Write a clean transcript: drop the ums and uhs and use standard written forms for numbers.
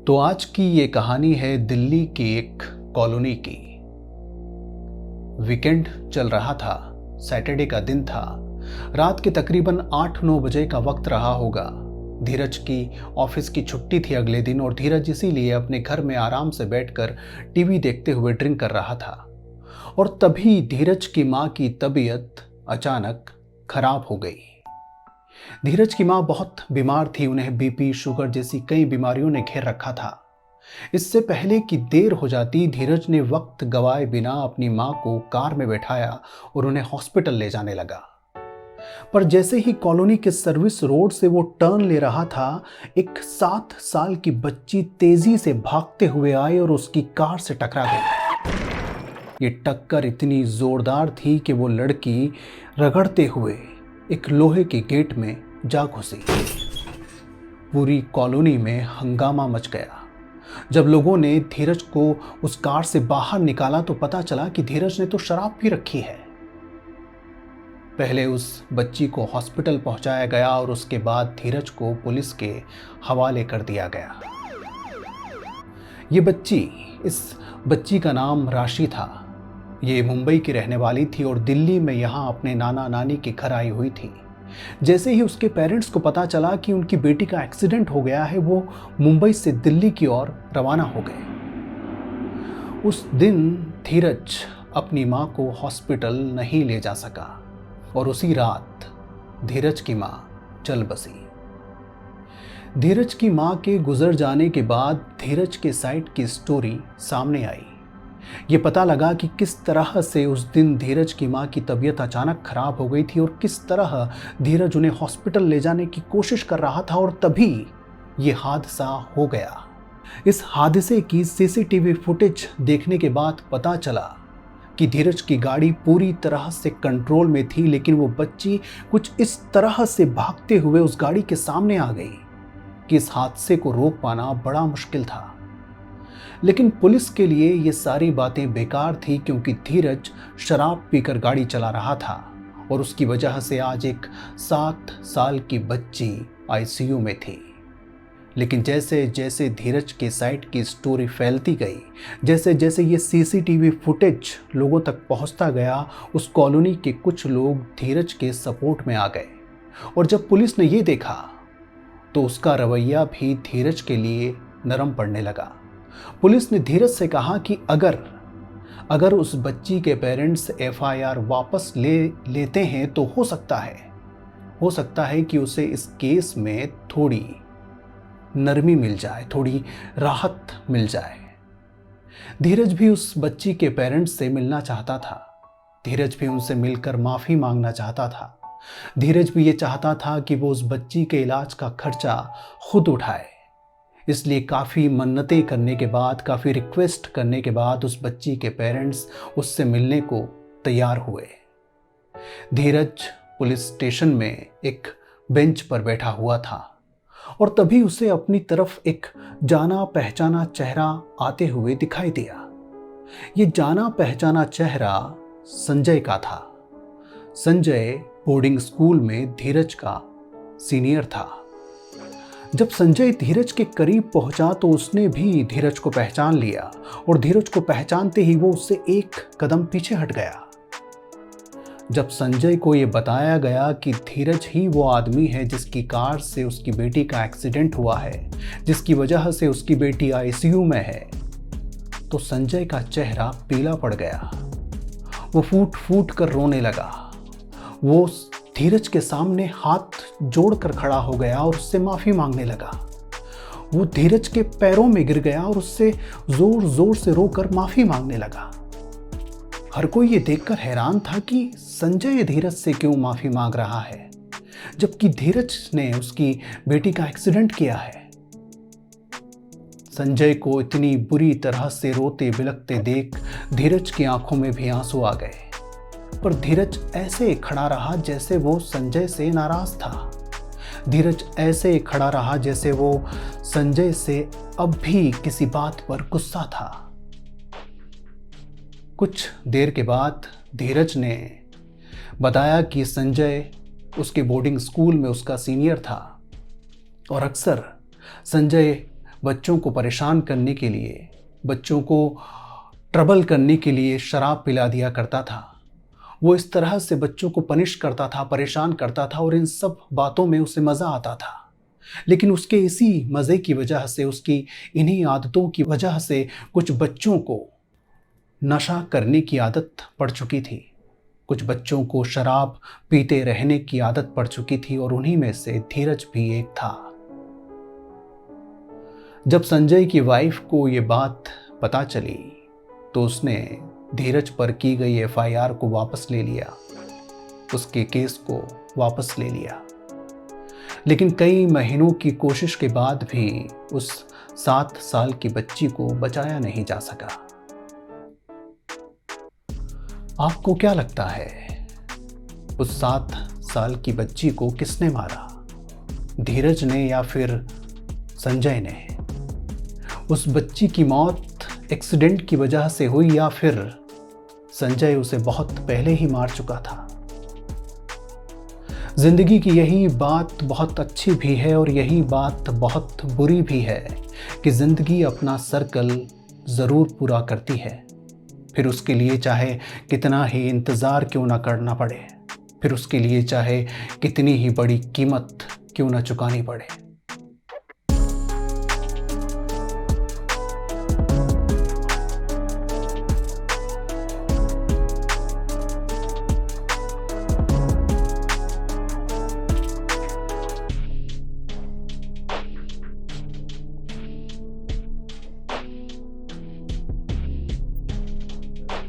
तो आज की ये कहानी है दिल्ली की एक कॉलोनी की। वीकेंड चल रहा था, सैटरडे का दिन था। रात के तकरीबन 8-9 बजे का वक्त रहा होगा। धीरज की ऑफिस की छुट्टी थी अगले दिन और धीरज इसीलिए अपने घर में आराम से बैठकर टीवी देखते हुए ड्रिंक कर रहा था। और तभी धीरज की माँ की तबीयत अचानक खराब हो गई। धीरज की माँ बहुत बीमार थी, उन्हें बीपी, शुगर जैसी कई बीमारियों ने घेर रखा था। इससे पहले कि देर हो जाती, धीरज ने वक्त गवाए बिना अपनी मां को कार में बैठाया और उन्हें हॉस्पिटल ले जाने लगा। पर जैसे ही कॉलोनी के सर्विस रोड से वो टर्न ले रहा था, एक 7 साल की बच्ची तेजी से भागते हुए आई और उसकी कार से टकरा गई। ये टक्कर इतनी जोरदार थी कि वो लड़की रगड़ते हुए एक लोहे के गेट में जा घुसी। पूरी कॉलोनी में हंगामा मच गया। जब लोगों ने धीरज को उस कार से बाहर निकाला तो पता चला कि धीरज ने तो शराब भी रखी है। पहले उस बच्ची को हॉस्पिटल पहुंचाया गया और उसके बाद धीरज को पुलिस के हवाले कर दिया गया। इस बच्ची का नाम राशि था। ये मुंबई की रहने वाली थी और दिल्ली में यहाँ अपने नाना नानी के घर आई हुई थी। जैसे ही उसके पेरेंट्स को पता चला कि उनकी बेटी का एक्सीडेंट हो गया है, वो मुंबई से दिल्ली की ओर रवाना हो गए। उस दिन धीरज अपनी मां को हॉस्पिटल नहीं ले जा सका और उसी रात धीरज की मां चल बसी। धीरज की मां के गुजर जाने के बाद धीरज के साइड की स्टोरी सामने आई। ये पता लगा कि किस तरह से उस दिन धीरज की मां की तबीयत अचानक खराब हो गई थी और किस तरह धीरज उन्हें हॉस्पिटल ले जाने की कोशिश कर रहा था और तभी ये हादसा हो गया। इस हादसे की सीसीटीवी फुटेज देखने के बाद पता चला कि धीरज की गाड़ी पूरी तरह से कंट्रोल में थी, लेकिन वो बच्ची कुछ इस तरह से भागते हुए उस गाड़ी के सामने आ गई कि इस हादसे को रोक पाना बड़ा मुश्किल था। लेकिन पुलिस के लिए ये सारी बातें बेकार थी, क्योंकि धीरज शराब पीकर गाड़ी चला रहा था और उसकी वजह से आज एक 7 साल की बच्ची आईसीयू में थी। लेकिन जैसे जैसे धीरज के साइड की स्टोरी फैलती गई, जैसे जैसे ये सीसीटीवी फुटेज लोगों तक पहुंचता गया, उस कॉलोनी के कुछ लोग धीरज के सपोर्ट में आ गए। और जब पुलिस ने ये देखा तो उसका रवैया भी धीरज के लिए नरम पड़ने लगा। पुलिस ने धीरज से कहा कि अगर उस बच्ची के पेरेंट्स एफआईआर वापस लेते हैं तो हो सकता है कि उसे इस केस में थोड़ी नरमी मिल जाए, थोड़ी राहत मिल जाए। धीरज भी उस बच्ची के पेरेंट्स से मिलना चाहता था। धीरज भी उनसे मिलकर माफी मांगना चाहता था। धीरज भी ये चाहता था कि वो उस बच्ची के इलाज का खर्चा खुद उठाए। इसलिए काफ़ी मन्नतें करने के बाद, काफ़ी रिक्वेस्ट करने के बाद उस बच्ची के पेरेंट्स उससे मिलने को तैयार हुए। धीरज पुलिस स्टेशन में एक बेंच पर बैठा हुआ था और तभी उसे अपनी तरफ एक जाना पहचाना चेहरा आते हुए दिखाई दिया। ये जाना पहचाना चेहरा संजय का था। संजय बोर्डिंग स्कूल में धीरज का सीनियर था। जब संजय धीरज के करीब पहुंचा तो उसने भी धीरज को पहचान लिया और धीरज को पहचानते ही वो उससे एक कदम पीछे हट गया। जब संजय को ये बताया गया कि धीरज ही वो आदमी है जिसकी कार से उसकी बेटी का एक्सीडेंट हुआ है, जिसकी वजह से उसकी बेटी आईसीयू में है, तो संजय का चेहरा पीला पड़ गया। वो फूट फूट कर रोने लगा। वो धीरज के सामने हाथ जोड़कर खड़ा हो गया और उससे माफी मांगने लगा। वो धीरज के पैरों में गिर गया और उससे जोर जोर से रोकर माफी मांगने लगा। हर कोई ये देखकर हैरान था कि संजय धीरज से क्यों माफी मांग रहा है, जबकि धीरज ने उसकी बेटी का एक्सीडेंट किया है। संजय को इतनी बुरी तरह से रोते बिलखते देख धीरज की आंखों में भी आंसू आ गए, पर धीरज ऐसे खड़ा रहा जैसे वो संजय से नाराज था। धीरज ऐसे खड़ा रहा जैसे वो संजय से अब भी किसी बात पर गुस्सा था। कुछ देर के बाद धीरज ने बताया कि संजय उसके बोर्डिंग स्कूल में उसका सीनियर था और अक्सर संजय बच्चों को परेशान करने के लिए, बच्चों को ट्रबल करने के लिए शराब पिला दिया करता था। वो इस तरह से बच्चों को पनिश करता था, परेशान करता था और इन सब बातों में उसे मज़ा आता था। लेकिन उसके इसी मज़े की वजह से, उसकी इन्हीं आदतों की वजह से कुछ बच्चों को नशा करने की आदत पड़ चुकी थी। कुछ बच्चों को शराब पीते रहने की आदत पड़ चुकी थी और उन्हीं में से धीरज भी एक था। जब संजय की वाइफ को ये बात पता चली तो उसने धीरज पर की गई एफआईआर को वापस ले लिया, उसके केस को वापस ले लिया। लेकिन कई महीनों की कोशिश के बाद भी उस 7 साल की बच्ची को बचाया नहीं जा सका। आपको क्या लगता है, उस 7 साल की बच्ची को किसने मारा? धीरज ने या फिर संजय ने? उस बच्ची की मौत एक्सीडेंट की वजह से हुई या फिर संजय उसे बहुत पहले ही मार चुका था? जिंदगी की यही बात बहुत अच्छी भी है और यही बात बहुत बुरी भी है कि जिंदगी अपना सर्कल ज़रूर पूरा करती है, फिर उसके लिए चाहे कितना ही इंतज़ार क्यों ना करना पड़े, फिर उसके लिए चाहे कितनी ही बड़ी कीमत क्यों ना चुकानी पड़े।